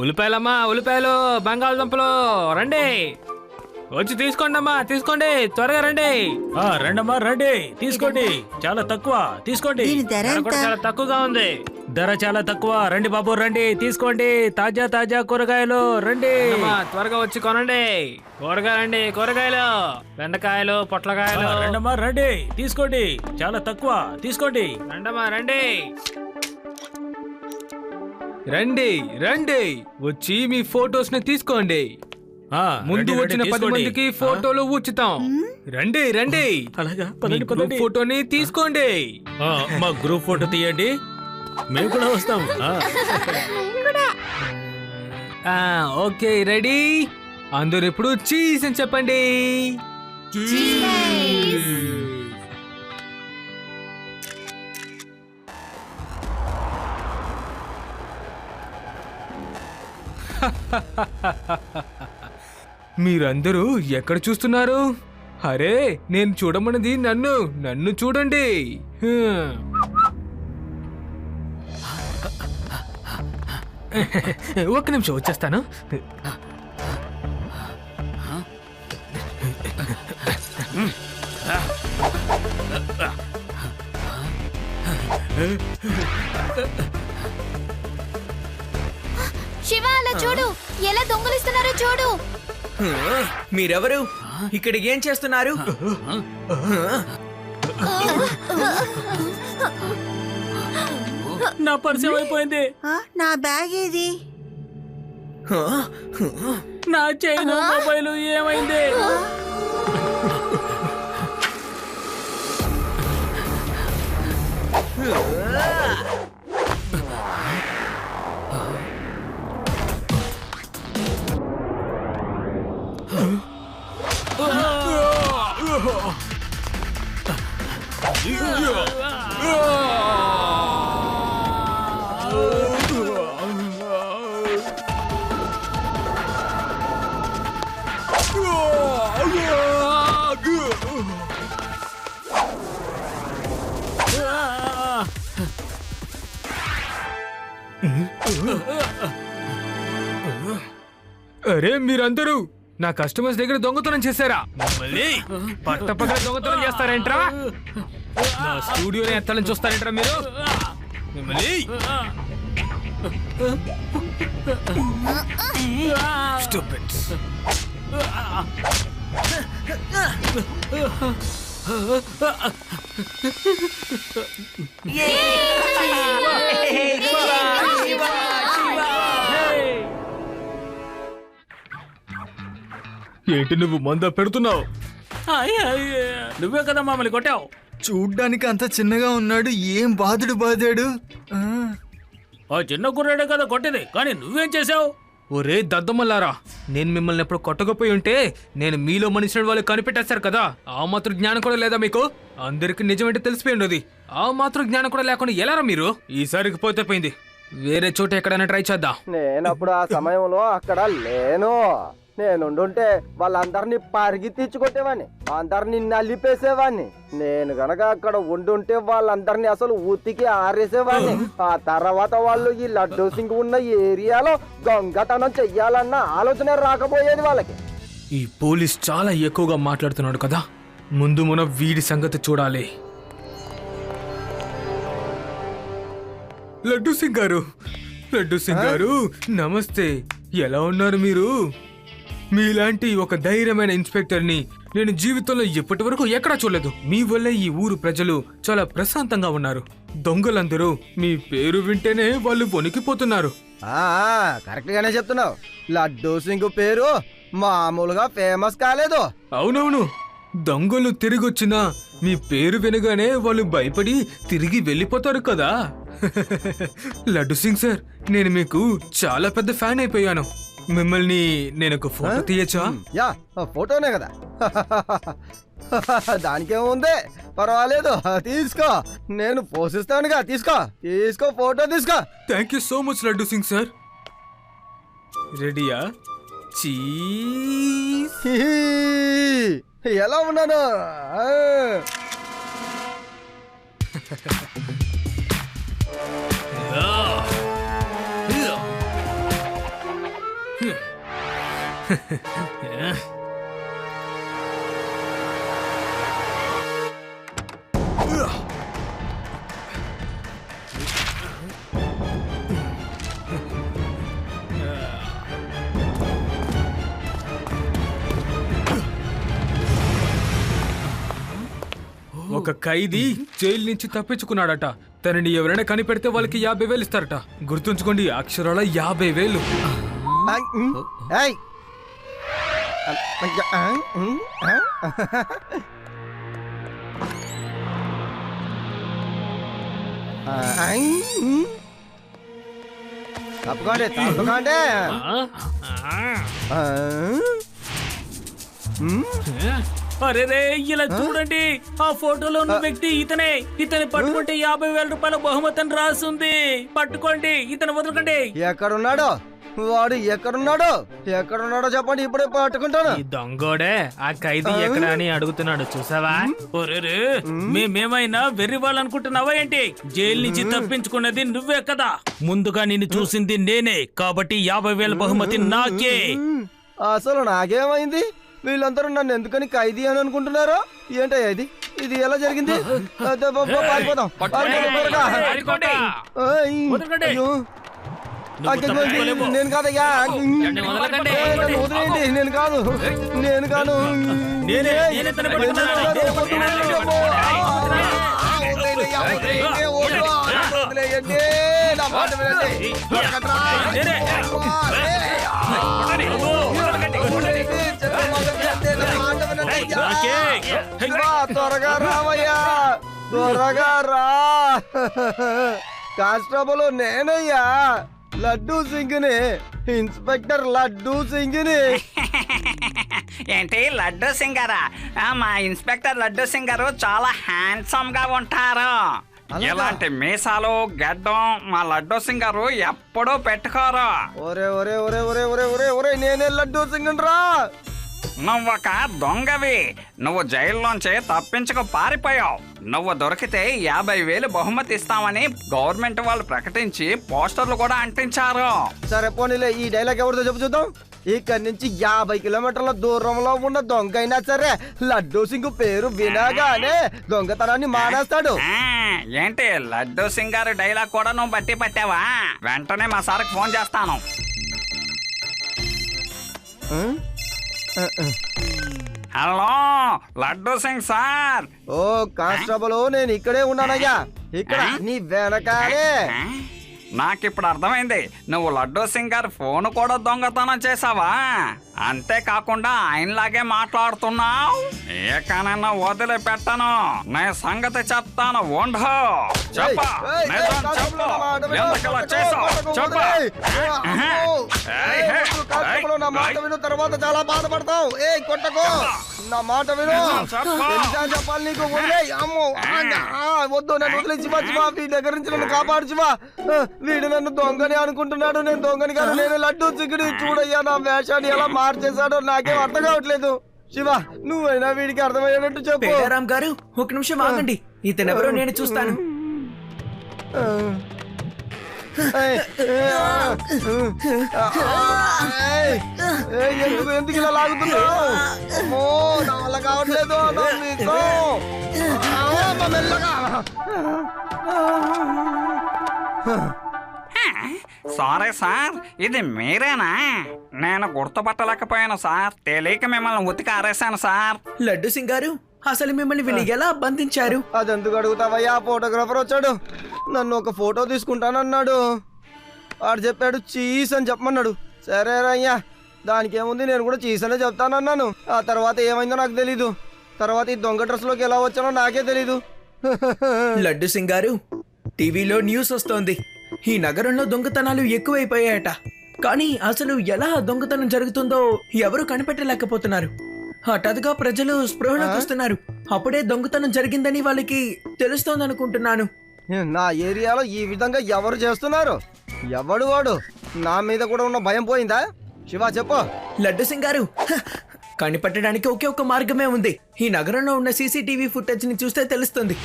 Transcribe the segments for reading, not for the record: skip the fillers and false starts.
ఉల్లిపాయలమ్మా, ఉల్లిపాయలు, బంగాళదుంపలు రండి, వచ్చి తీసుకోండి అమ్మా, తీసుకోండి, త్వరగా రండి. రండమ్మా రండి, తీసుకోండి. చాలా తక్కువ, తీసుకోండి. ధర కూడా చాలా తక్కువగా ఉంది. ధర చాలా తక్కువ. రండి బాబు రండి, తీసుకోండి. తాజా తాజా కూరగాయలు రండి. త్వరగా వచ్చి కొనండి. కూరగాయలండి, కూరగాయలు, బెండకాయలు, పొట్లకాయలు. రండమ్మా రండి, తీసుకోండి. చాలా తక్కువ, తీసుకోండి. రండమ్మా రండి, రండి రండి, వచ్చి మీ ఫోటోస్ ని తీసుకోండి. ముందు వచ్చిన 10 మందికి ఫోటోలు ఉచితం. రండి రండి, అలాగా గ్రూప్ ఫోటోని తీసుకోండి. మా గ్రూప్ ఫోటో తీయండి, మేము కూడా వస్తాం. ఓకే రెడీ, అందరూ ఇప్పుడు చీజ్ అని చెప్పండి. మీరందరూ ఎక్కడ చూస్తున్నారు? అరే, నేను చూడమన్నది నన్ను చూడండి. ఒక్క నిమిషం వచ్చేస్తాను. శివ, అలా చూడు, ఎలా దొంగలిస్తున్నారో చూడు. మీరెవరు? ఇక్కడికి ఏం చేస్తున్నారు? నా పరిచయం అయిపోయింది. నా బ్యాగ్ ఏది? నా చైన్, మొబైల్ ఏమైంది? అరే, మీరందరూ నా కస్టమర్స్ దగ్గర దొంగతనం చేశారా? మళ్ళీ పట్టపక్కన దొంగతనం చేస్తారేంట్రా? నా స్టూడియోని ఎత్తాలని చూస్తారేంట్రా మీరు? మిమ్మల్ని Stupids. ఏంటి నువ్వు మంద పెడుతున్నావు? నువ్వే కదా మమ్మల్ని కొట్టావు. చూడ్డానికి అంత చిన్నగా ఉన్నాడు, ఏం బాధాడు. ఆ చిన్న కుర్రాడే కదా కొట్టేది, కానీ నువ్వేం చేసావు? ఒరే దద్దమ్మలారా, నేను మిమ్మల్ని ఎప్పుడు కొట్టకపోయి ఉంటే నేను మీలో మనిషి వాళ్ళు కనిపెట్టేశారు కదా. ఆ మాత్రం జ్ఞానం కూడా లేదా మీకు? అందరికి నిజమేంటి తెలిసిపోయింది. ఆ మాత్రం జ్ఞానం కూడా లేకుండా ఎలారా మీరు? ఈసారికి పోతే పోయింది, వేరే చోట ఎక్కడైనా ట్రై చేద్దాం. నేనప్పుడు ఆ సమయంలో అక్కడ లేను. నేనుండుంటే వాళ్ళందరినీ పరిగి తీర్చుకొట్టేవాడిని, అందరినీ నలిపేసేవాడిని. నేను గనక అక్కడ ఉండుంటే వాళ్ళందరినీ అసలు ఉతికి ఆరేసేవాడిని. ఆ తర్వాత వాళ్ళు ఈ లడ్డూ సింగ్ ఉన్న ఏరియాలో దొంగతనం చెయ్యాలన్న ఆలోచన రాకపోయేది వాళ్ళకి. ఈ పోలీస్ చాలా ఎక్కువగా మాట్లాడుతున్నాడు కదా, ముందు మనం వీడి సంగతి చూడాలి. లడ్డూ సింగ్ గారు నమస్తే, ఎలా ఉన్నారు మీరు? మీలాంటి ఒక ధైర్యమైన ఇన్స్పెక్టర్ని నేను జీవితంలో ఎప్పటి వరకు ఎక్కడా చూడలేదు. మీ వల్ల ఈ ఊరు ప్రజలు చాలా ప్రశాంతంగా ఉన్నారు. దొంగలందరూ మీ పేరు వింటేనే వాళ్ళు వణికిపోతున్నారు. కరెక్ట్ గానే చెప్తున్నావు. లడ్డూ సింగ్ పేరు మామూలుగా ఫేమస్ కాలేదు. అవునవును, దొంగలు తిరిగొచ్చినా మీ పేరు వినగానే వాళ్ళు భయపడి తిరిగి వెళ్ళిపోతారు కదా. లడ్డూ సింగ్ సార్, నేను మీకు చాలా పెద్ద ఫ్యాన్ అయిపోయాను. మిమ్మల్ని నేను ఒక ఫోటో తీయచ్చా? యా, ఫోటోనే కదా, దానికేముంది, పర్వాలేదు, తీసుకో, నేను పోషిస్తానుగా. తీసుకో ఫోటో తీసుకో. Thank you so much Laddu Singh sir. రెడీయా? ఎలా ఉన్నాను? ఒక ఖైదీ జైలు నుంచి తప్పించుకున్నాడట. తనని ఎవరైనా కనిపెడితే వాళ్ళకి 50,000 ఇస్తారట. గుర్తుంచుకోండి, అక్షరాల 50,000. ఏయ్! తప్పుకోండి, తప్పుకోండి. అరే రే, ఇలా చూడండి, ఆ ఫోటోలో ఉన్న వ్యక్తి ఇతనే. ఇతని పట్టుకుంటే 50,000 రూపాయల బహుమతి రాస్తుంది. పట్టుకోండి, ఇతను వదలకండి. ఎక్కడున్నాడో వాడు? ఎక్కడున్నాడో చెప్పండి, ఇప్పుడే పట్టుకుంటాను. ఈ దొంగోడే ఆ ఖైదీ ఎక్కడ అని అడుగుతున్నాడు, చూసావా? ఒరేరే, మేమేమైనా వెర్రి వాళ్ళు అనుకుంటున్నావా ఏంటి? జైలు నుంచి తప్పించుకున్నది నువ్వే కదా. ముందుగా నిన్ను చూసింది నేనే, కాబట్టి 50,000 బహుమతి నాకే. అసలు నాకేమైంది? వీళ్ళందరూ నన్ను ఎందుకని ఖైదీ అని అనుకుంటున్నారో ఏంటయ్యా ఇది? ఇది ఎలా జరిగింది? పారిపోదాం. పారిపోండి. అయ్యో. నేను కాదయ్యా, వదిలేయండి. నేను కాదు. వదిలేయండి, నా మాట వినండి. త్వరగా రావయ్యా, త్వరగా రా. కానిస్టేబుల్ నేనయ్యా, లడ్డూ సింగ్ని, ఇన్స్పెక్టర్ లడ్డూ సింగ్ని. ఏంటి లడ్డూ సింగారా? మా ఇన్స్పెక్టర్ లడ్డూ సింగారు చాలా హ్యాండ్సమ్ గా ఉంటారు. ఇలాంటి మీసాలు గడ్డం మా లడ్డూ సింగారు ఎప్పుడూ పెట్టుకోరు. ఒరే ఒరే ఒరే ఒరే ఒరే ఒరే ఒరే నేనే లడ్డూ సింగ్ రా. నువ్వొక దొంగవి. నువ్వు జైల్లోంచి తప్పించుకు పారిపోయావు. నువ్వు దొరికితే 50,000 బహుమతి ఇస్తామని గవర్నమెంట్ వాళ్ళు ప్రకటించి పోస్టర్లు కూడా అంటించారు. సరే పోనీలే, ఈ డైలాగ్ ఎవరితో చెప్పు చూద్దాం. ఇక్కడి నుంచి 50 కిలోమీటర్ల దూరంలో ఉన్న దొంగ అయినా సరే లడ్డూ సింగ్ పేరు వినగానే దొంగతనాన్ని మానేస్తాడు. ఏంటి లడ్డూ సింగారు డైలాగ్ కూడా నువ్వు బట్టి పట్టావా? వెంటనే మా సార్కి ఫోన్ చేస్తాను. Hello Laddu Singh sir. ఓ కానిస్టేబుల్, నేను ఇక్కడే ఉన్నానయ్యా, ఇక్కడ నీ వెనకాలే. నాకిప్పుడు అర్థమైంది, నువ్వు లడ్డూ సింగ్ గారి ఫోన్ కూడా దొంగతనం చేసావా? అంతేకాకుండా ఆయనలాగే మాట్లాడుతున్నావు. ఏకనన్నా వదిలిపెట్టను, నీ సంగతి చెప్తాను. ఉండు, చెప్పు, నిజం చెప్పు. ఎందుకలా చేసావు? చెప్పు. నా మాట విను, తర్వాత చాలా బాధపడతావు. ఏ కొట్టకు, నా మాట విను. చెప్పాలి నీకు. వద్దు, నన్ను వదిలే శివ. శివ, వీడి దగ్గర నుంచి నన్ను కాపాడు శివ. వీడు నన్ను దొంగని అనుకుంటున్నాడు. నేను దొంగని కాదు, నేను లడ్డూ సింగుని. చూడయ్యా, నా వేషాన్ని ఎలా మార్చేశాడో నాకేం అర్థం కావట్లేదు. శివ, నువ్వైనా వీడికి అర్థమయ్యేటట్టు చెప్పు. పేరారాం గారు, ఒక నిమిషం ఆగండి. ఇతనెవరో నేను చూస్తాను. ఎందుకు ఇలా లాగుతున్నావు? అమ్మో, నా వల్ల కావట్లేదు. మెల్లగా. సారీ సార్, ఇది మీరేనా? నేను గుర్తుపట్టలేకపోయాను సార్. తెలియక మిమ్మల్ని ఉతికి ఆరేశాను సార్. లడ్డూ సింగ్ గారు, అసలు మిమ్మల్ని వీళ్ళు ఎలా బంధించారు? అదెందుకు అడుగుతావయ్యా? ఫోటోగ్రాఫర్ వచ్చాడు, నన్ను ఒక ఫోటో తీసుకుంటానన్నాడు. వాడు చెప్పాడు చీజ్ అని చెప్పమన్నాడు. సరే అయ్యా, దానికి ఏముంది, నేను కూడా చీజ్ అనే చెప్తానన్నాను. ఆ తర్వాత ఏమైందో నాకు తెలీదు. తర్వాత ఈ దొంగ డ్రెస్లోకి ఎలా వచ్చానో నాకే తెలీదు. లడ్డూ సింగ్ గారు, టీవీలో న్యూస్ వస్తోంది, ఈ నగరంలో దొంగతనాలు ఎక్కువైపోయాయట. కానీ అసలు ఎలా దొంగతనం జరుగుతుందో ఎవరు కనిపెట్టలేకపోతున్నారు. హఠాత్తుగా ప్రజలు స్పృహలోకి వస్తున్నారు. అప్పుడే దొంగతనం జరిగిందని వాళ్ళకి తెలుస్తోందనుకుంటున్నాను. నా ఏరియాలో ఈ విధంగా ఎవరు చేస్తున్నారు? ఎవడు వాడు? నా మీద కూడా ఉన్న భయం పోయిందా? శివ చెప్పు. లడ్డూ సింగ్ గారు, కనిపెట్టడానికి ఒకే ఒక మార్గమే ఉంది. ఈ నగరంలో ఉన్న సీసీటీవీ ఫుటేజ్ ని చూస్తే తెలుస్తుంది.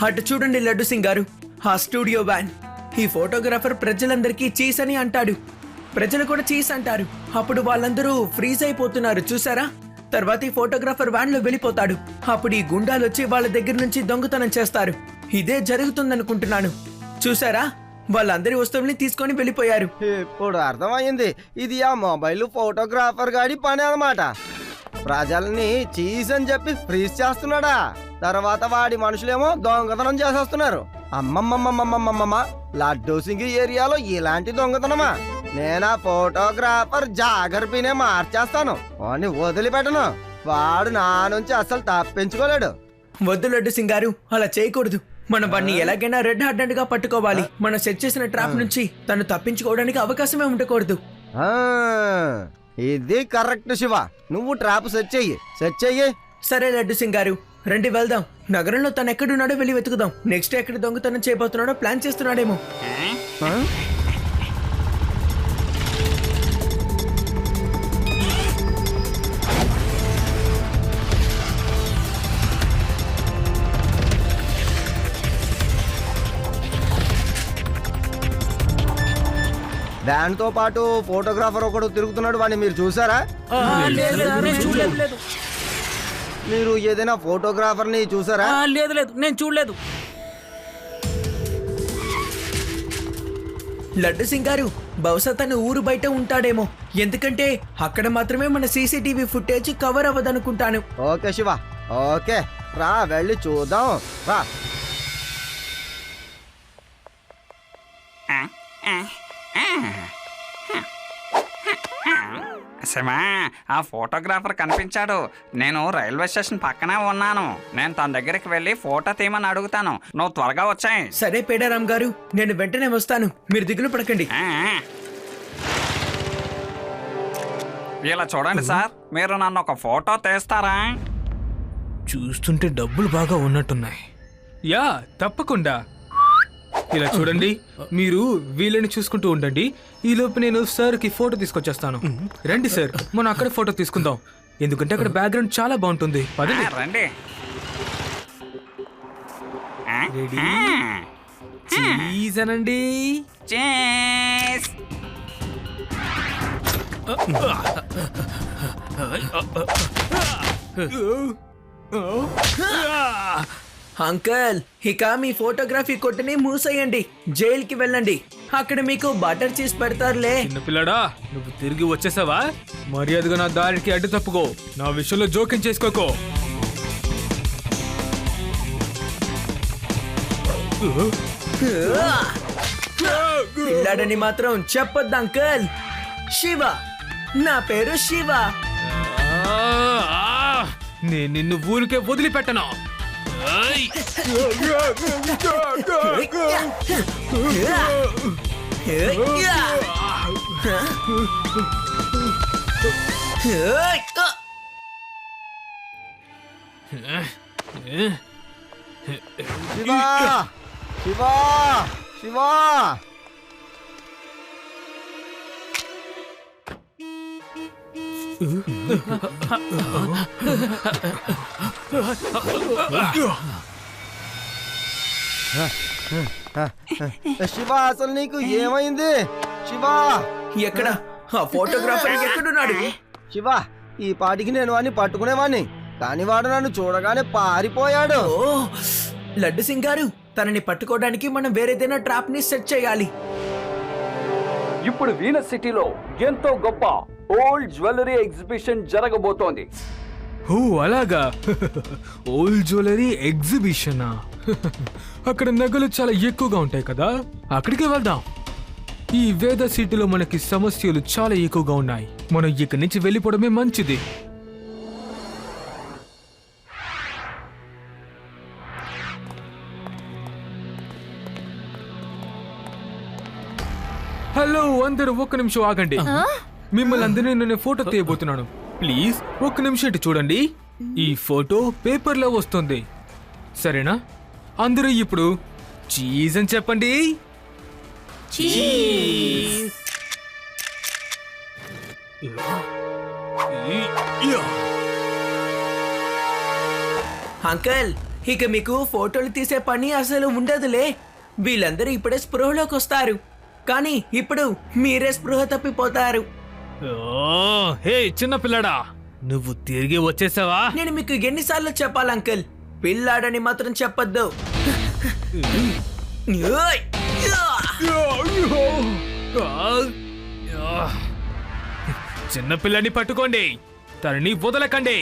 అటు చూడండి లడ్డూ సింగ్ గారు, ఆ స్టూడియో వ్యాన్. ఈ ఫోటోగ్రాఫర్ ప్రజలందరికీ చీజ్ అని అంటాడు, ప్రజలు కూడా చీజ్ అంటారు. అప్పుడు వాళ్ళందరూ ఫ్రీజ్ అయిపోతున్నారు చూసారా. తర్వాత ఈ ఫోటోగ్రాఫర్ వ్యాన్ లో వెళ్ళిపోతాడు. అప్పుడు ఈ గుండాలు వచ్చి వాళ్ళ దగ్గర నుంచి దొంగతనం చేస్తారు. ఇదే జరుగుతుందనుకుంటున్నాను. చూసారా, వాళ్ళందరి వస్తువుల్ని తీసుకొని వెళ్ళిపోయారు. ఇప్పుడు అర్థమైంది, ఇది ఆ మొబైల్ ఫోటోగ్రాఫర్ గాడి పని అన్నమాట. ప్రజల్ని చీజ్ అని చెప్పి ఫ్రీజ్ చేస్తున్నాడా, తర్వాత వాడి మనుషులేమో దొంగతనం చేసేస్తున్నారు. అమ్మమ్మమ్మమ్మమ్మమ్మ, లడ్డూ సింగ్ ఏరియాలో ఇలాంటి దొంగతనమా? నేనా ఫోటోగ్రాఫర్ జాగర్పినే మార్చేస్తాను అని వదిలిపెట్టను. వాడు నా నుంచి అస్సలు తప్పించుకోలేడు. వద్దు లడ్డు సింగ్ గారు, అలా చేయకూడదు. మనం వాడిని ఎలాగైనా రెడ్ హ్యాండెడ్ గా పట్టుకోవాలి. మనం సెట్ చేసిన ట్రాప్ నుంచి తను తప్పించుకోవడానికి అవకాశమే ఉండకూడదు. ఆ, ఇది కరెక్ట్ శివ. నువ్వు ట్రాప్ సెట్ చెయ్యి. సరే లడ్డు సింగ్ గారు, రండి వెళ్దాం. నగరంలో తను ఎక్కడున్నాడో వెళ్ళి వెతుకుదాం. నెక్స్ట్ ఎక్కడ దొంగతనం చేయబోతున్నాడో ప్లాన్ చేస్తున్నాడేమో. వ్యాన్ తో పాటు ఫోటోగ్రాఫర్ ఒకడు తిరుగుతున్నాడు. వాడిని మీరు చూసారా? మీరు ఏదైనా ఫోటోగ్రాఫర్ ని చూసారా? లేదు లేదు, నేను చూడలేదు. లడ్డు సింగ్ గారు, బహుశా తను ఊరు బయట ఉంటాడేమో. ఎందుకంటే అక్కడ మాత్రమే మన సీసీటీవీ ఫుటేజ్ కవర్ అవ్వదనుకుంటాను. ఓకే శివ, ఓకే, రా వెళ్ళి చూద్దాం రా. శివా, ఆ ఫోటోగ్రాఫర్ కనిపించాడు. నేను రైల్వే స్టేషన్ పక్కనే ఉన్నాను. నేను తన దగ్గరికి వెళ్ళి ఫోటో తీయమని అడుగుతాను. నువ్వు త్వరగా వచ్చాయి. సరే పేడారాం గారు, నేను వెంటనే వస్తాను. మీరు దిగులు పడకండి. ఇలా చూడండి సార్, మీరు నన్ను ఒక ఫోటో తీస్తారా? చూస్తుంటే డబ్బులు బాగా ఉన్నట్టున్నాయి. యా, తప్పకుండా. ఇలా చూడండి, మీరు వీళ్ళని చూసుకుంటూ ఉండండి. ఈ లోపు నేను సార్కి ఫోటో తీసుకొచ్చేస్తాను. రండి సార్, మనం అక్కడ ఫోటో తీసుకుందాం. ఎందుకంటే అక్కడ బ్యాక్గ్రౌండ్ చాలా బాగుంటుంది. పదండి. రండి. రెడీ, చీజ్ అనండి. చీజ్. అంకల్, ఇక మీ ఫోటోగ్రఫీ కొట్టుని మూసేయండి. జైలుకి వెళ్ళండి. అక్కడ మీకు బటర్ చీజ్ పెడతారులే. చిన్నపిల్లడా, నువ్వు తిరిగి వచ్చేసావా? మర్యాదగా నా దారికి అడ్డు తప్పుకో. నా విషయంలో జోక్యం చేసుకోకో. పిల్లాడని మాత్రం చెప్పొద్దు అంకల్. శివ, నా పేరు శివ. నేను నిన్ను ఊరికే వదిలిపెట్టను. శివా, శివా, శివా. శివ, అసలు నీకు ఏమైంది? శివా, ఎక్కడ ఆ ఫోటోగ్రాఫర్ ఎక్కడున్నాడు? శివ, ఈ పాటికి నేను వాడిని పట్టుకునేవాడిని, కానీ వాడు నన్ను చూడగానే పారిపోయాడు. ఓ, లడ్డు సింగ్ గారు, తనని పట్టుకోవడానికి మనం వేరేదైనా ట్రాప్ ని సెట్ చేయాలి. ఇప్పుడు వీనస్ సిటీలో ఎంతో గొప్ప ఓల్డ్ జ్యువెలరీ ఎగ్జిబిషన్ జరగబోతోంది. ఓ అలాగా. ఓల్డ్ జ్యువెలరీ ఎగ్జిబిషనా? అక్కడ నగలు చాలా ఎక్కువగా ఉంటాయి కదా, అక్కడికి వెళ్దాం. ఈ వేద సిటీలో మనకి సమస్యలు చాలా ఎక్కువగా ఉన్నాయి. మనం ఇక్కడి నుంచి వెళ్ళిపోవడమే మంచిది. హలో అందరూ, ఒక్క నిమిషం ఆగండి. మిమ్మల్ని అందరినీ నేను ఫోటో తీయబోతున్నాను. ప్లీజ్ ఒక్క నిమిషం ఇటు చూడండి. ఈ ఫోటో పేపర్లో వస్తుంది, సరేనా? అందరూ ఇప్పుడు చీజ్ అని చెప్పండి. అంకల్, ఇక మీకు ఫోటోలు తీసే పని అసలు ఉండదులే. వీళ్ళందరూ ఇప్పుడే స్పృహలోకి వస్తారు, కానీ ఇప్పుడు మీరే స్పృహ తప్పిపోతారు. హే చిన్న పిల్లడా, నువ్వు తిరిగి వచ్చేసావా? నేను మీకు ఎన్నిసార్లు చెప్పాలి అంకుల్, పిల్లాడని మాత్రం చెప్పొద్దు. ఓయ్! చిన్న పిల్లని పట్టుకోండి, తనని వదలకండి.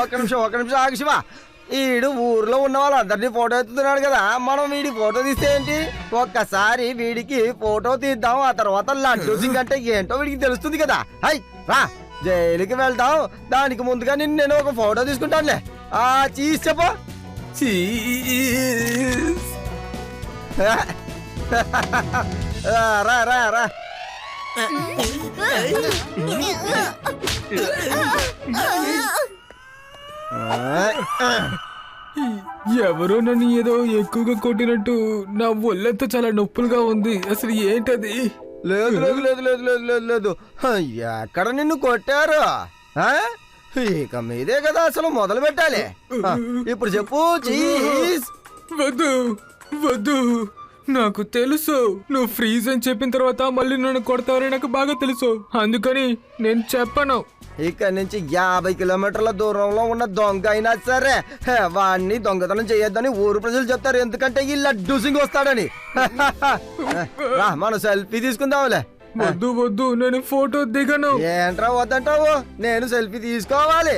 ఒక నిమిషం ఆగు శివ. ఈడు ఊర్లో ఉన్న వాళ్ళందరినీ ఫోటో ఎత్తుతున్నాడు కదా, మనం వీడి ఫోటో తీస్తే ఏంటి? ఒక్కసారి వీడికి ఫోటో తీద్దాం, ఆ తర్వాత లడ్డూ సింగ్ అంటే ఏంటో వీడికి తెలుస్తుంది కదా. హై రా, జైలుకి వెళ్తాం, దానికి ముందుగా నేను ఒక ఫోటో తీసుకుంటానులే. ఆ చీజ్ చెప్పు. రా రా రా. ఎవరో నన్ను ఏదో ఎక్కువగా కొట్టినట్టు నా ఒళ్ళంతా చాలా నొప్పులుగా ఉంది. అసలు ఏంటది? లేదు లేదు లేదు లేదు లేదు లేదు లేదు ఎక్కడ నిన్ను కొట్టారు? ఇక మీదే కదా అసలు మొదలు పెట్టాలి. ఇప్పుడు చెప్పు. చీజ్. వద్దు వద్దు, నాకు తెలుసు నువ్వు ఫ్రీజ్ అని చెప్పిన తర్వాత మళ్ళీ నన్ను కొడతావని నాకు బాగా తెలుసు, అందుకని నేను చెప్పను. ఇక్కడ నుంచి 50 కిలోమీటర్ల దూరంలో ఉన్న దొంగ అయినా సరే వాడిని దొంగతనం చేయొద్దని ఊరు ప్రజలు చెప్తారు, ఎందుకంటే ఈ లడ్డూ సింగ్ వస్తాడని. రా, మనం సెల్ఫీ తీసుకుందాంలే. వద్దు వద్దు, నేను ఫోటో దిగను. ఏంట్రా వద్దంటావు? నేను సెల్ఫీ తీసుకోవాలి.